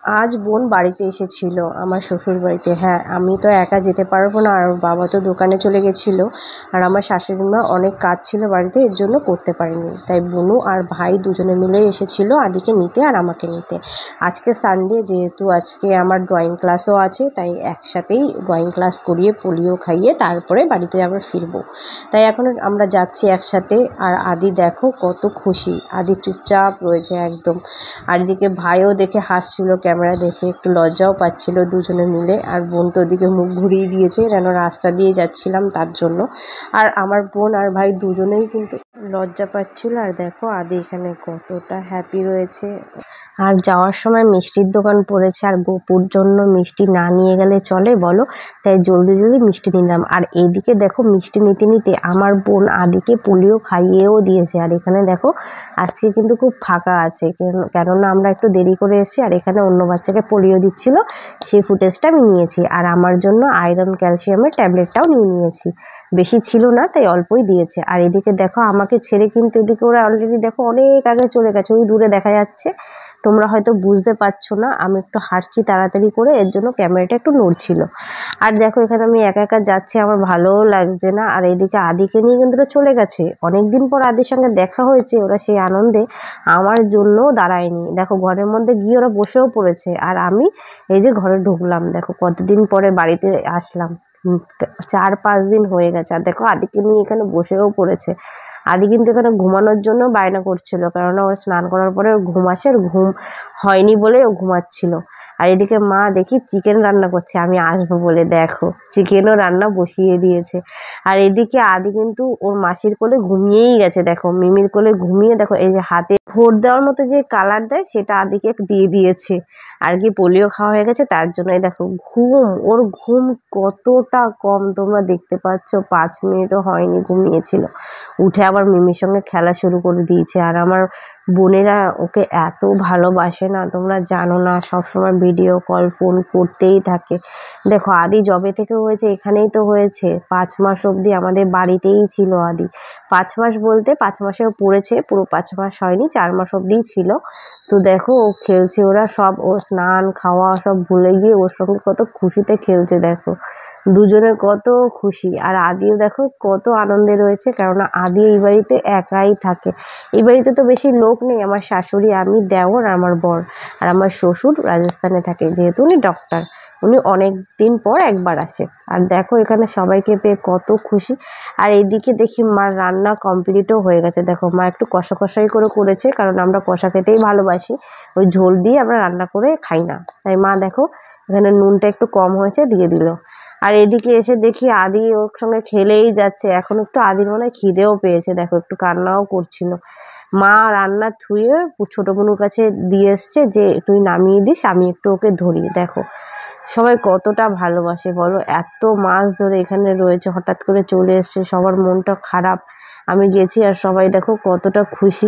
আজ বোন বাড়িতে এসেছিল আমার শ্বশুর বাড়িতে। হ্যাঁ, আমি তো একা যেতে পারবো না, আর বাবা তো দোকানে চলে গেছিল, আর আমার শাশুড়ি মা অনেক কাজ ছিল বাড়িতে, এর জন্য করতে পারিনি। তাই বোনু আর ভাই দুজনে মিলে এসেছিল আদিকে নিতে আর আমাকে নিতে। আজকে সানডে, যেহেতু আজকে আমার ড্রয়িং ক্লাসও আছে, তাই একসাথেই ড্রয়িং ক্লাস করিয়ে পোলিও খাইয়ে তারপরে বাড়িতে আবার ফিরবো। তাই এখন আমরা যাচ্ছি একসাথে। আর আদি দেখো কত খুশি, আদি চুপচাপ রয়েছে একদম। আর এদিকে ভাইও দেখে হাসছিল, ক্যামেরা দেখে একটু লজ্জাও পাচ্ছিল দুজনে মিলে। আর বোন তো ওদিকে মুখ ঘুরিয়ে দিয়েছে, কেন রাস্তা দিয়ে যাচ্ছিলাম তার জন্য। আর আমার বোন আর ভাই দুজনেই কিন্তু লজ্জা পাচ্ছিল। আর দেখো আদি এখানে কতটা হ্যাপি রয়েছে। আর যাওয়ার সময় মিষ্টির দোকান পড়েছে, আর গপুর জন্য মিষ্টি না নিয়ে গেলে চলে বলো, তাই জলদি জলদি মিষ্টি নিলাম। আর এইদিকে দেখো মিষ্টি নিতে নিতে আমার বোন আদিকে পোলিও খাইয়েও দিয়েছে। আর এখানে দেখো আজকে কিন্তু খুব ফাঁকা আছে, কেননা আমরা একটু দেরি করে এসেছি। আর এখানে অন্য বাচ্চাকে পোলিও দিচ্ছিল, সেই ফুটেজটা আমি নিয়েছি। আর আমার জন্য আয়রন ক্যালসিয়ামের ট্যাবলেটটাও নিয়েছি, বেশি ছিল না তাই অল্পই দিয়েছে। আর এদিকে দেখো আমাকে ছেড়ে কিন্তু এদিকে ওরা অলরেডি দেখো অনেক আগে চলে গেছে, ওই দূরে দেখা যাচ্ছে। তোমরা হয়তো বুঝতে পারছো না, আমি একটু হাঁটছি তাড়াতাড়ি করে, এর জন্য ক্যামেরাটা একটু নড়ছিল। আর দেখো এখানে আমি একা একা যাচ্ছি, আমার ভালোও লাগছে না। আর এদিকে আদিকে নিয়ে কিন্তু ওরা চলে গেছে, অনেকদিন পর আদির সঙ্গে দেখা হয়েছে, ওরা সেই আনন্দে আমার জন্য দাঁড়ায়নি। দেখো ঘরের মধ্যে গিয়ে ওরা বসেও পড়েছে, আর আমি এই যে ঘরে ঢুকলাম। দেখো কতদিন পরে বাড়িতে আসলাম, 4-5 দিন হয়ে গেছে। আর দেখো আদিকে নিয়ে এখানে বসেও পড়েছে। আদি কিন্তু এখানে ঘুমানোর জন্য বায়না করছিল, কেননা ওর স্নান করার পরে ওর ঘুম আসে, আর ঘুম হয়নি বলে ও ঘুমাচ্ছিল। আর এদিকে মা দেখি চিকেন রান্না করছে, আমি আসবো বলে দেখো চিকেনও রান্না বসিয়ে দিয়েছে। আর এদিকে আদি কিন্তু ওর মাসির কোলে ঘুমিয়েই গেছে, দেখো মিমির কোলে ঘুমিয়ে দেখো এই যে হাতে ভোট দেওয়ার মতো যে কালার দেয় সেটা আদিকে দিয়ে দিয়েছে। আর কি পোলিও খাওয়া হয়ে গেছে তার জন্য। দেখো ওর ঘুম কতটা কম তোমরা দেখতে পাচ্ছ, 5 মিনিটও হয়নি ঘুমিয়েছিল, উঠে আবার মিমির সঙ্গে খেলা শুরু করে দিয়েছে। আর আমার বোনেরা ওকে এত ভালোবাসে না, তোমরা জানো না, সবসময় ভিডিও কল ফোন করতেই থাকে। দেখো আদি জবে থেকে হয়েছে এখানেই তো হয়েছে, 5 মাস অবধি আমাদের বাড়িতেই ছিল আদি। 5 মাস বলতে 5 মাসেও পড়েছে, পুরো 5 মাস হয়নি, 4 মাস অবধিই ছিল। তো দেখো ও খেলছে, ওরা সব ও স্নান খাওয়া সব ভুলে গিয়ে ওর সঙ্গে কত খুশিতে খেলছে, দেখো দুজনের কত খুশি। আর আদিও দেখো কত আনন্দে রয়েছে, কেননা আদি এই বাড়িতে একাই থাকে। এই বাড়িতে তো বেশি লোক নেই, আমার শাশুড়ি, আমি, দেওর, আমার বর, আর আমার শ্বশুর রাজস্থানে থাকে, যেহেতু উনি ডক্টর, উনি অনেক দিন পর একবার আসে। আর দেখো এখানে সবাইকে পেয়ে কত খুশি। আর এইদিকে দেখি মার রান্না কমপ্লিটও হয়ে গেছে। দেখো মা একটু কষা কষাই করে করেছে, কারণ আমরা কষা খেতেই ভালোবাসি, ওই ঝোল দিয়ে আমরা রান্না করে খাই না। তাই মা দেখো এখানে নুনটা একটু কম হয়েছে দিয়ে দিল। আর এদিকে এসে দেখি আদি ওর সঙ্গে খেলেই যাচ্ছে, এখন একটু আদির মনে হয় খিদেও পেয়েছে, দেখো একটু কান্নাও করছিল। মা রান্না ধুয়ে ছোট বোনুর কাছে দিয়ে এসছে যে তুই নামিয়ে দিস, আমি একটু ওকে ধরি। দেখো সবাই কতটা ভালোবাসে বলো, এত মাস ধরে এখানে রয়েছে, হঠাৎ করে চলে এসছে, সবার মনটা খারাপ। আমি গেছি আর সবাই দেখো কতটা খুশি।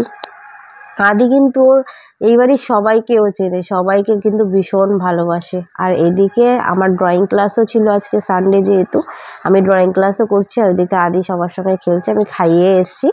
আদি কিন্তু ওর এই বাড়ির সবাইকেও চেনে, সবাইকে কিন্তু ভীষণ ভালোবাসে। আর এদিকে আমার ড্রয়িং ক্লাসও ছিল আজকে সানডে, যেহেতু আমি ড্রয়িং ক্লাসও করছি, আর ওদিকে আদি সবার সঙ্গে খেলছে, আমি খাইয়ে এসছি।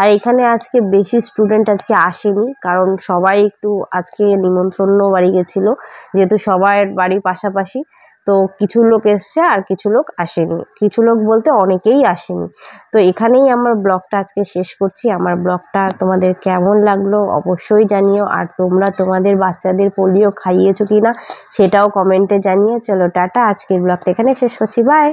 আর এখানে আজকে বেশি স্টুডেন্ট আজকে আসেনি, কারণ সবাই একটু আজকে নিমন্ত্রণ বাড়ি গেছিলো, যেহেতু সবার বাড়ি পাশাপাশি। তো কিছু লোক এসছে আর কিছু লোক আসেনি, কিছু লোক বলতে অনেকেই আসেনি। তো এখানেই আমার ব্লগটা আজকে শেষ করছি। আমার ব্লগটা তোমাদের কেমন লাগলো অবশ্যই জানিও, আর তোমরা তোমাদের বাচ্চাদের পোলিও খাইয়েছো কিনা সেটাও কমেন্টে জানিও। চলো টাটা, আজকের ব্লগটা এখানে শেষ করছি, বাই।